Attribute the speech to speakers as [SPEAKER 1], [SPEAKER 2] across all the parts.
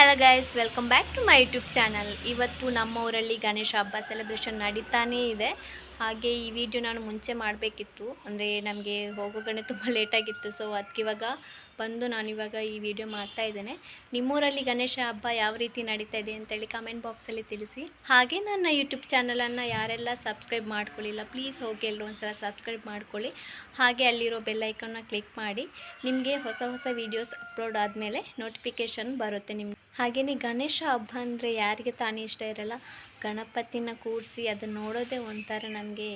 [SPEAKER 1] Hello guys, welcome back to my YouTube channel. ಇವತ್ತು ನಮ್ಮ ಊರಲ್ಲಿ ಗಣೇಶ ಹಬ್ಬ ಸೆಲೆಬ್ರೇಷನ್ ನಡೀತಾನೇ ಇದೆ. ಹಾಗೆ ಈ ವಿಡಿಯೋ ನಾನು ಮುಂಚೆ ಮಾಡಬೇಕಿತ್ತು, ಅಂದರೆ ನಮಗೆ ಹೋಗೋಗಣೆ ತುಂಬ ಲೇಟಾಗಿತ್ತು. ಸೊ ಅದಕ್ಕೆ ಇವಾಗ ಬಂದು ನಾನಿವಾಗ ಈ ವಿಡಿಯೋ ಮಾಡ್ತಾ ಇದ್ದೇನೆ. ನಿಮ್ಮೂರಲ್ಲಿ ಗಣೇಶ ಹಬ್ಬ ಯಾವ ರೀತಿ ನಡೀತಾ ಇದೆ ಅಂತೇಳಿ ಕಮೆಂಟ್ ಬಾಕ್ಸಲ್ಲಿ ತಿಳಿಸಿ. ಹಾಗೆ ನನ್ನ ಯೂಟ್ಯೂಬ್ ಚಾನಲನ್ನು ಯಾರೆಲ್ಲ ಸಬ್ಸ್ಕ್ರೈಬ್ ಮಾಡ್ಕೊಳ್ಳಿಲ್ಲ, ಪ್ಲೀಸ್ ಹೋಗಿ ಎಲ್ಲರೂ ಒಂದ್ಸಲ ಸಬ್ಸ್ಕ್ರೈಬ್ ಮಾಡ್ಕೊಳ್ಳಿ. ಹಾಗೆ ಅಲ್ಲಿರೋ ಬೆಲ್ ಐಕನ್ನ ಕ್ಲಿಕ್ ಮಾಡಿ, ನಿಮಗೆ ಹೊಸ ಹೊಸ ವೀಡಿಯೋಸ್ ಅಪ್ಲೋಡ್ ಆದಮೇಲೆ ನೋಟಿಫಿಕೇಷನ್ ಬರುತ್ತೆ ನಿಮಗೆ. ಹಾಗೆಯೇ ಗಣೇಶ ಹಬ್ಬ ಅಂದರೆ ಯಾರಿಗೆ ತಾನೇ ಇಷ್ಟ ಇರಲ್ಲ. ಗಣಪತಿನ ಕೂರಿಸಿ ಅದನ್ನು ನೋಡೋದೇ ಒಂಥರ ನಮಗೆ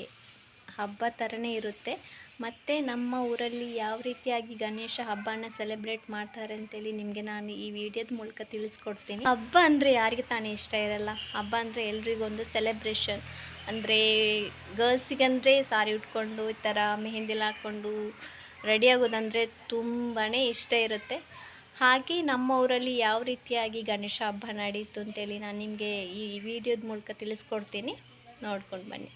[SPEAKER 1] ಹಬ್ಬ ಥರನೇ ಇರುತ್ತೆ. ಮತ್ತು ನಮ್ಮ ಊರಲ್ಲಿ ಯಾವ ರೀತಿಯಾಗಿ ಗಣೇಶ ಹಬ್ಬನ ಸೆಲೆಬ್ರೇಟ್ ಮಾಡ್ತಾರೆ ಅಂತೇಳಿ ನಿಮಗೆ ನಾನು ಈ ವಿಡಿಯೋದ ಮೂಲಕ ತಿಳಿಸ್ಕೊಡ್ತೀನಿ. ಹಬ್ಬ ಅಂದರೆ ಯಾರಿಗೆ ತಾನೇ ಇಷ್ಟ ಇರಲ್ಲ. ಹಬ್ಬ ಅಂದರೆ ಎಲ್ರಿಗೊಂದು ಸೆಲೆಬ್ರೇಷನ್. ಅಂದರೆ ಗರ್ಲ್ಸಿಗಂದರೆ ಸಾರಿ ಉಟ್ಕೊಂಡು ಈ ಥರ ಮೆಹಂದಿಲ್ಲ ಹಾಕ್ಕೊಂಡು ರೆಡಿ ಆಗೋದಂದರೆ ತುಂಬಾ ಇಷ್ಟ ಇರುತ್ತೆ. ಹಾಗೆ ನಮ್ಮ ಊರಲ್ಲಿ ಯಾವ ರೀತಿಯಾಗಿ ಗಣೇಶ ಹಬ್ಬ ನಡೀತು ಅಂತೇಳಿ ನಾನು ನಿಮಗೆ ಈ ವಿಡಿಯೋದ ಮೂಲಕ ತಿಳಿಸ್ಕೊಡ್ತೀನಿ, ನೋಡ್ಕೊಂಡು ಬನ್ನಿ.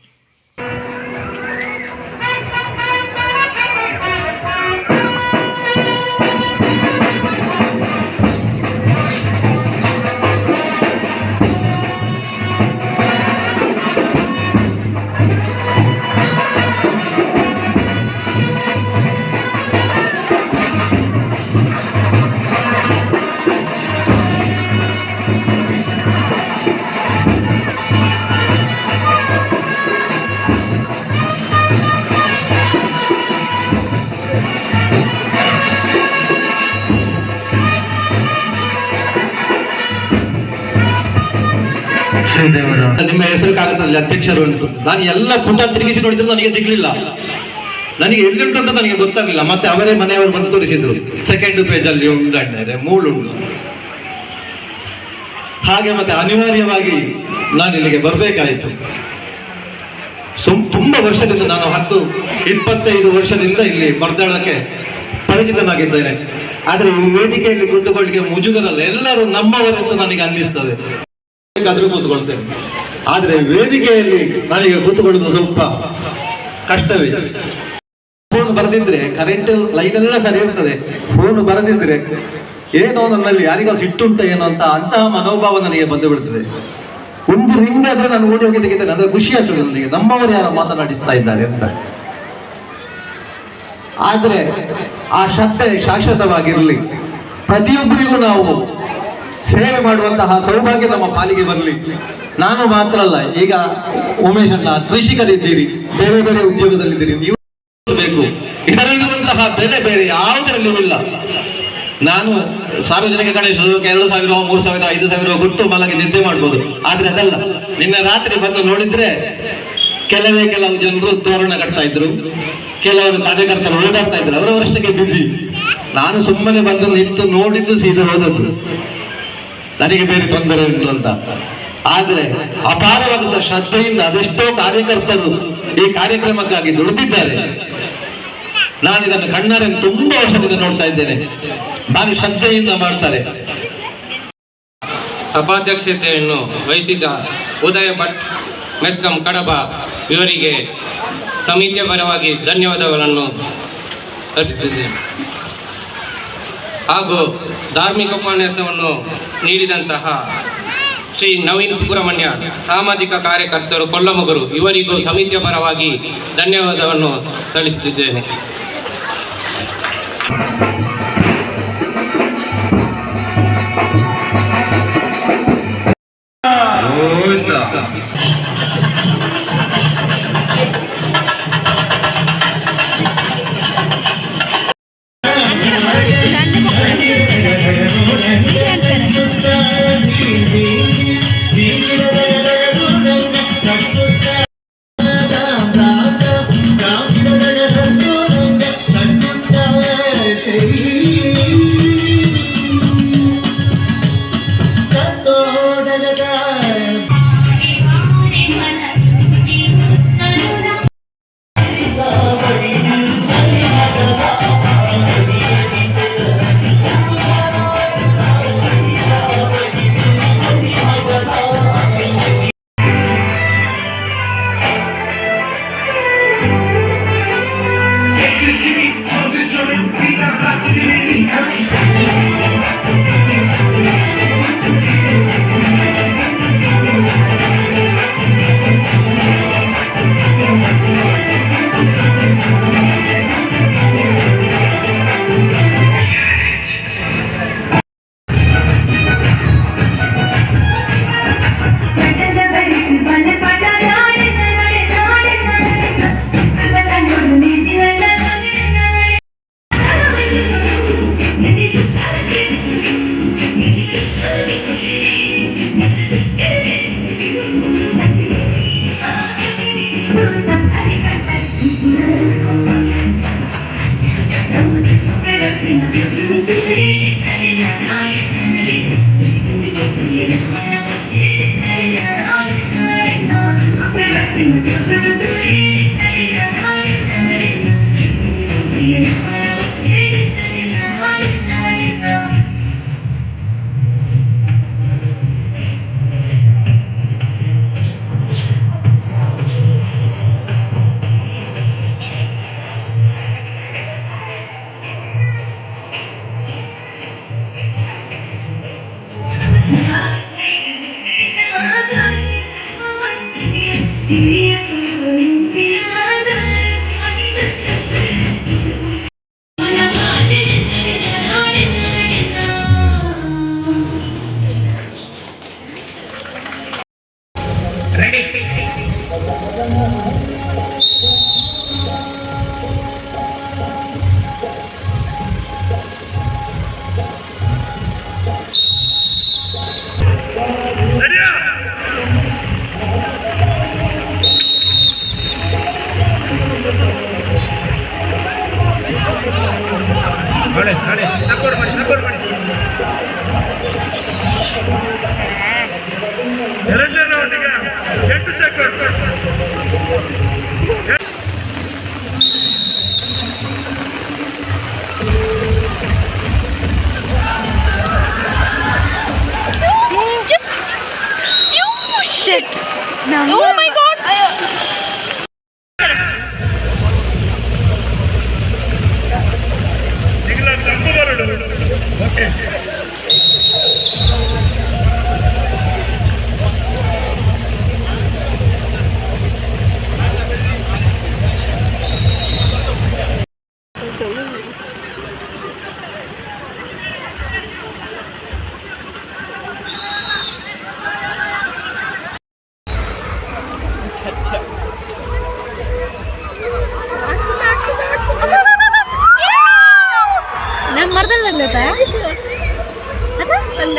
[SPEAKER 2] ನಿಮ್ಮ ಹೆಸರು ಕಾಗದಲ್ಲಿ ಅಧ್ಯಕ್ಷರು ಉಂಟು. ನಾನು ಎಲ್ಲ ಪುಟ ತಿರುಗಿಸಿ ನೋಡಿದ್ರು ನನಗೆ ಸಿಗ್ಲಿಲ್ಲ. ನನಗೆ ಎಲ್ಲಿಂಟು ಅಂತ ನನಗೆ ಗೊತ್ತಾಗಲಿಲ್ಲ. ಮತ್ತೆ ಅವರೇ ಮನೆಯವರು ಬಂದು ತೋರಿಸಿದ್ರು, ಸೆಕೆಂಡ್ ಪೇಜ್ ಅಲ್ಲಿ ಉಂಟು, ಮೂಳುಂಟು. ಹಾಗೆ ಮತ್ತೆ ಅನಿವಾರ್ಯವಾಗಿ ನಾನು ಇಲ್ಲಿಗೆ ಬರಬೇಕಾಯಿತು. ತುಂಬಾ ವರ್ಷದಿಂದ, ನಾನು 10-25 ವರ್ಷದಿಂದ ಇಲ್ಲಿ ಮರ್ದಾಳಕ್ಕೆ ಪರಿಚಿತನಾಗಿದ್ದೇನೆ. ಆದ್ರೆ ಈ ವೇದಿಕೆಯಲ್ಲಿ ಕೂತುಕೊಳ್ಳಿಕ್ಕೆ ಮುಜುಗರಲ್ಲ, ಎಲ್ಲರೂ ನಮ್ಮವರೆಂದು ನನಗೆ ಅನ್ನಿಸ್ತದೆ. ಬೇಕಾದ್ರೂ ಕೂತ್ಕೊಳ್ತೇನೆ, ಆದ್ರೆ ವೇದಿಕೆಯಲ್ಲಿ ನನಗೆ ಕೂತ್ಕೊಳ್ಳೋದು ಸ್ವಲ್ಪ ಕಷ್ಟವೇ. ಫೋನ್ ಬರೆದಿದ್ರೆ ಕರೆಂಟ್ ಲೈಟ್ ಎಲ್ಲ ಸರಿ ಇರ್ತದೆ. ಫೋನ್ ಬರೆದಿದ್ರೆ ಏನೋ ನನ್ನಲ್ಲಿ ಯಾರಿಗೋ ಸಿಟ್ಟುಂಟ ಏನೋ ಅಂತಹ ಮನೋಭಾವ ನನಗೆ ಬಂದು ಬಿಡ್ತದೆ. ಒಂದು ರಿಂಗ್ ಆದ್ರೆ ನಾನು ಓಡಿ ಹೋಗಿ ತೆಗಿತೇನೆ, ಅಂದ್ರೆ ಖುಷಿ ಆಗ್ತದೆ ನನಗೆ, ನಮ್ಮವರು ಯಾರು ಮಾತನಾಡಿಸ್ತಾ ಇದ್ದಾರೆ ಅಂತ. ಆದ್ರೆ ಆ ಶ್ರದ್ಧೆ ಶಾಶ್ವತವಾಗಿರ್ಲಿ, ಪ್ರತಿಯೊಬ್ಬರಿಗೂ ನಾವು ಸೇವೆ ಮಾಡುವಂತಹ ಸೌಭಾಗ್ಯ ನಮ್ಮ ಪಾಲಿಗೆ ಬರಲಿ. ನಾನು ಮಾತ್ರ ಅಲ್ಲ, ಈಗ ಉಮೇಶ್ ಅಣ್ಣ ಕೃಷಿಕರಿದ್ದೀರಿ, ಬೇರೆ ಬೇರೆ ಉದ್ಯೋಗದಲ್ಲಿದ್ದೀರಿ, ನೀವು ಬೇಕು. ಇದರಲ್ಲಿರುವಂತಹ ಬೆಲೆ ಬೇರೆ ಯಾವುದರಲ್ಲೂ ಇಲ್ಲ. ನಾನು ಸಾರ್ವಜನಿಕ ಗಣೇಶಕ್ಕೆ 2,000, 3,000, 5,000 ಕೊಟ್ಟು ಮಲಗಿ ನಿದ್ದೆ ಮಾಡ್ಬೋದು. ಆದ್ರೆ ಅದಲ್ಲ, ನಿನ್ನೆ ರಾತ್ರಿ ಬಂದು ನೋಡಿದ್ರೆ ಕೆಲವು ಜನರು ತೋರಣ ಕಟ್ತಾ ಇದ್ರು, ಕೆಲವರು ಕಾರ್ಯಕರ್ತರು ಓಡಾಡ್ತಾ ಇದ್ರು, ಅವರವರಷ್ಟಕ್ಕೆ ಬಿಸಿ. ನಾನು ಸುಮ್ಮನೆ ಬಂದು ನಿಂತು ನೋಡಿದ್ದು ಸೀದಾ ಹೋದದ್ದು, ನನಗೆ ಬೇರೆ ತೊಂದರೆ ಉಂಟು ಅಂತ. ಆದ್ರೆ ಅಪಾರವಾದಂತ ಶ್ರದ್ಧೆಯಿಂದ ಅದೆಷ್ಟೋ ಕಾರ್ಯಕರ್ತರು ಈ ಕಾರ್ಯಕ್ರಮಕ್ಕಾಗಿ ದುಡಿದಿದ್ದಾರೆ. ನಾನು ಇದನ್ನು ಕಣ್ಣಾರೆ ತುಂಬಾ ವರ್ಷದಿಂದ ನೋಡ್ತಾ ಇದ್ದೇನೆ. ಭಾರಿ ಶ್ರದ್ಧೆಯಿಂದ ಮಾಡ್ತಾರೆ.
[SPEAKER 3] ಸಭಾಧ್ಯಕ್ಷತೆಯನ್ನು ವಹಿಸಿದ್ದ ಉದಯ ಭಟ್ ಮೆಸ್ಕಾಂ ಕಡಬ ಇವರಿಗೆ ಸಮಿತಿಯ ಪರವಾಗಿ ಧನ್ಯವಾದಗಳನ್ನು ಅರ್ಪಿಸಿದ್ದೇನೆ. ಹಾಗೂ ಧಾರ್ಮಿಕ ಉಪನ್ಯಾಸವನ್ನು ನೀಡಿದಂತಹ ಶ್ರೀ ನವೀನ್ ಸುಬ್ರಹ್ಮಣ್ಯ ಸಾಮಾಜಿಕ ಕಾರ್ಯಕರ್ತರು ಕೊಲ್ಲಮಗರು ಇವರಿಗೂ ಸಮಿತಿಯ ಪರವಾಗಿ ಧನ್ಯವಾದವನ್ನು ಸಲ್ಲಿಸುತ್ತಿದ್ದೇನೆ.
[SPEAKER 1] Oh my god!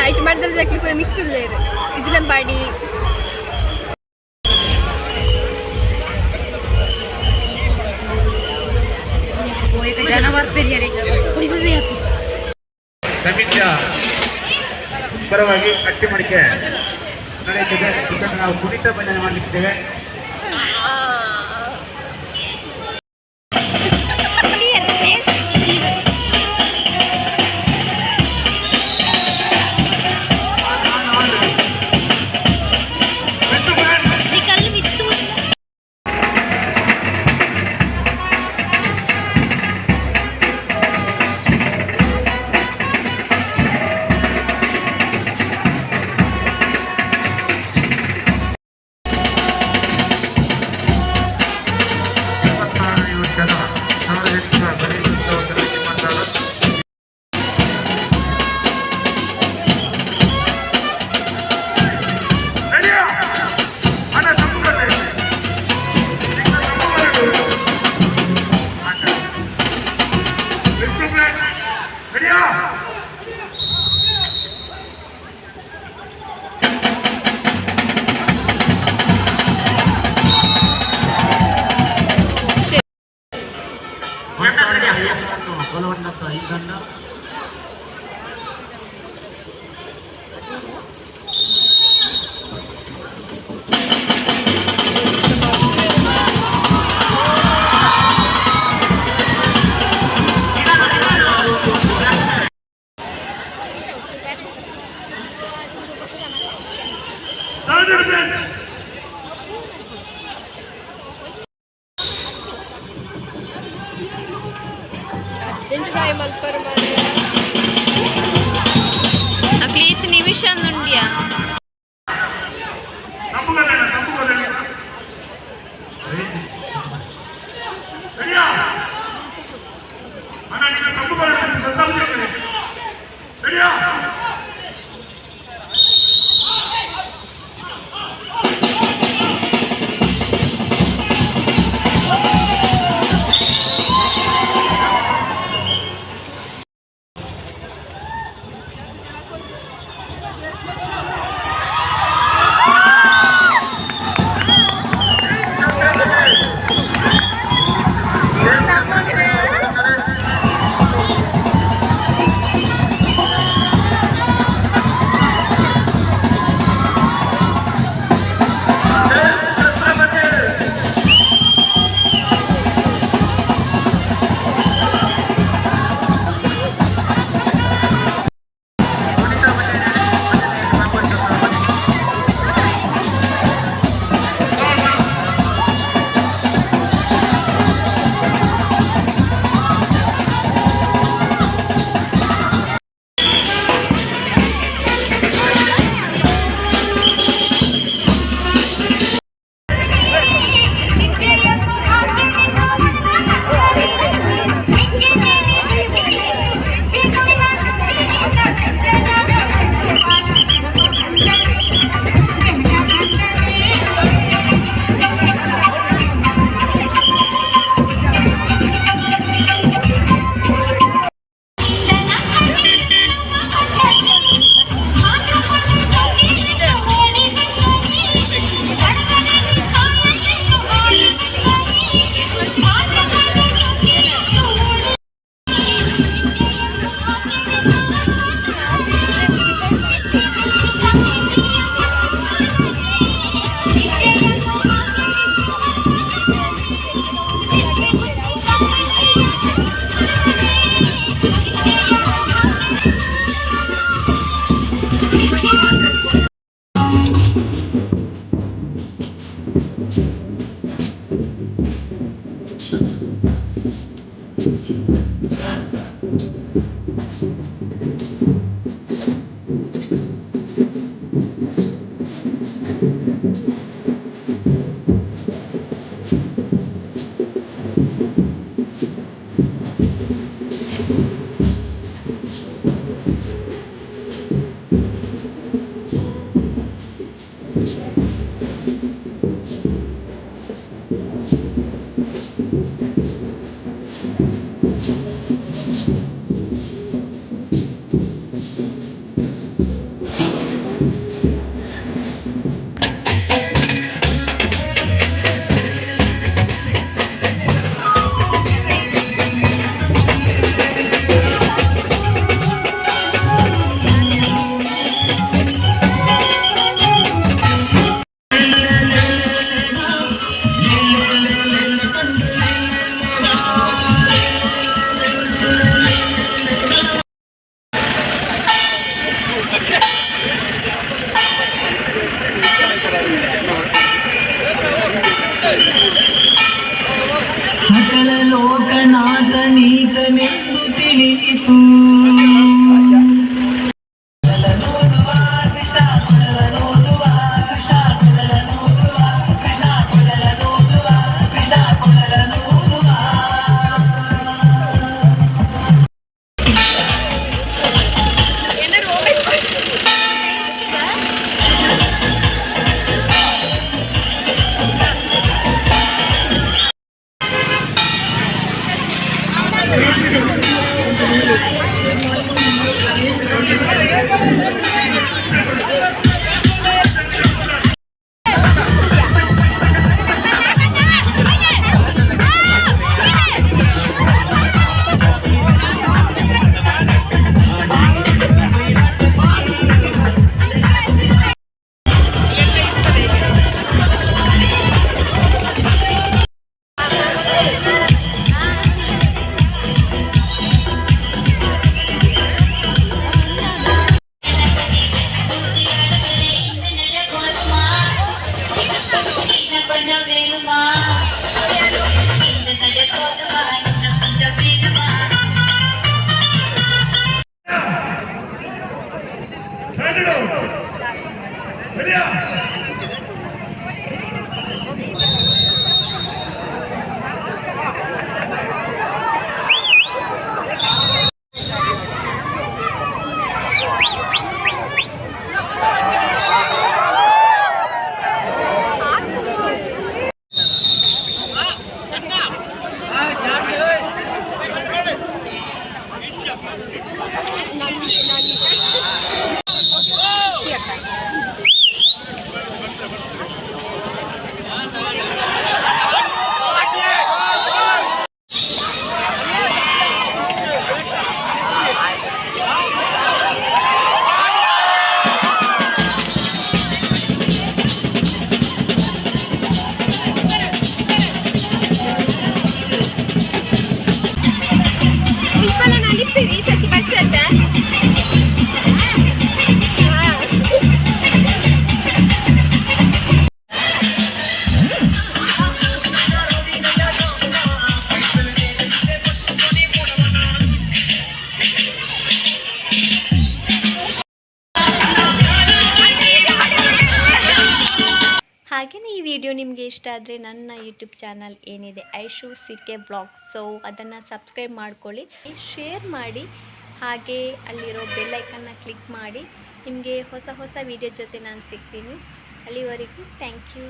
[SPEAKER 4] നൈറ്റ് മരത്തിൽ മിക്സ് ഇല്ലേ ഇതിലും പാടി
[SPEAKER 5] ಸಮಿತಿಯ ಪರವಾಗಿ ಅಟ್ಟಿ ಮಡಿಕೆ ನಡೆಯುತ್ತದೆ. ಇದನ್ನು ನಾವು ಕುಣಿತ ಭಜನೆ ಮಾಡಲಿದ್ದೇವೆ.
[SPEAKER 4] అర్జెంటుగా మల్పరు
[SPEAKER 1] అట్లీస్ట్ నిమిషం నుండియా ಹಾಗೆಯೇ ಈ ವಿಡಿಯೋ ನಿಮಗೆ ಇಷ್ಟ ಆದರೆ ನನ್ನ ಯೂಟ್ಯೂಬ್ ಚಾನಲ್ ಏನಿದೆ ಐಶು CK ಬ್ಲಾಗ್ಸ್, ಸೊ ಅದನ್ನು ಸಬ್ಸ್ಕ್ರೈಬ್ ಮಾಡ್ಕೊಳ್ಳಿ, ಶೇರ್ ಮಾಡಿ, ಹಾಗೆ ಅಲ್ಲಿರೋ ಬೆಲ್ ಐಕನ್ನ ಕ್ಲಿಕ್ ಮಾಡಿ. ನಿಮಗೆ ಹೊಸ ವಿಡಿಯೋ ಜೊತೆ ನಾನು ಸಿಗ್ತೀನಿ. ಅಲ್ಲಿವರೆಗೂ ಥ್ಯಾಂಕ್ ಯು.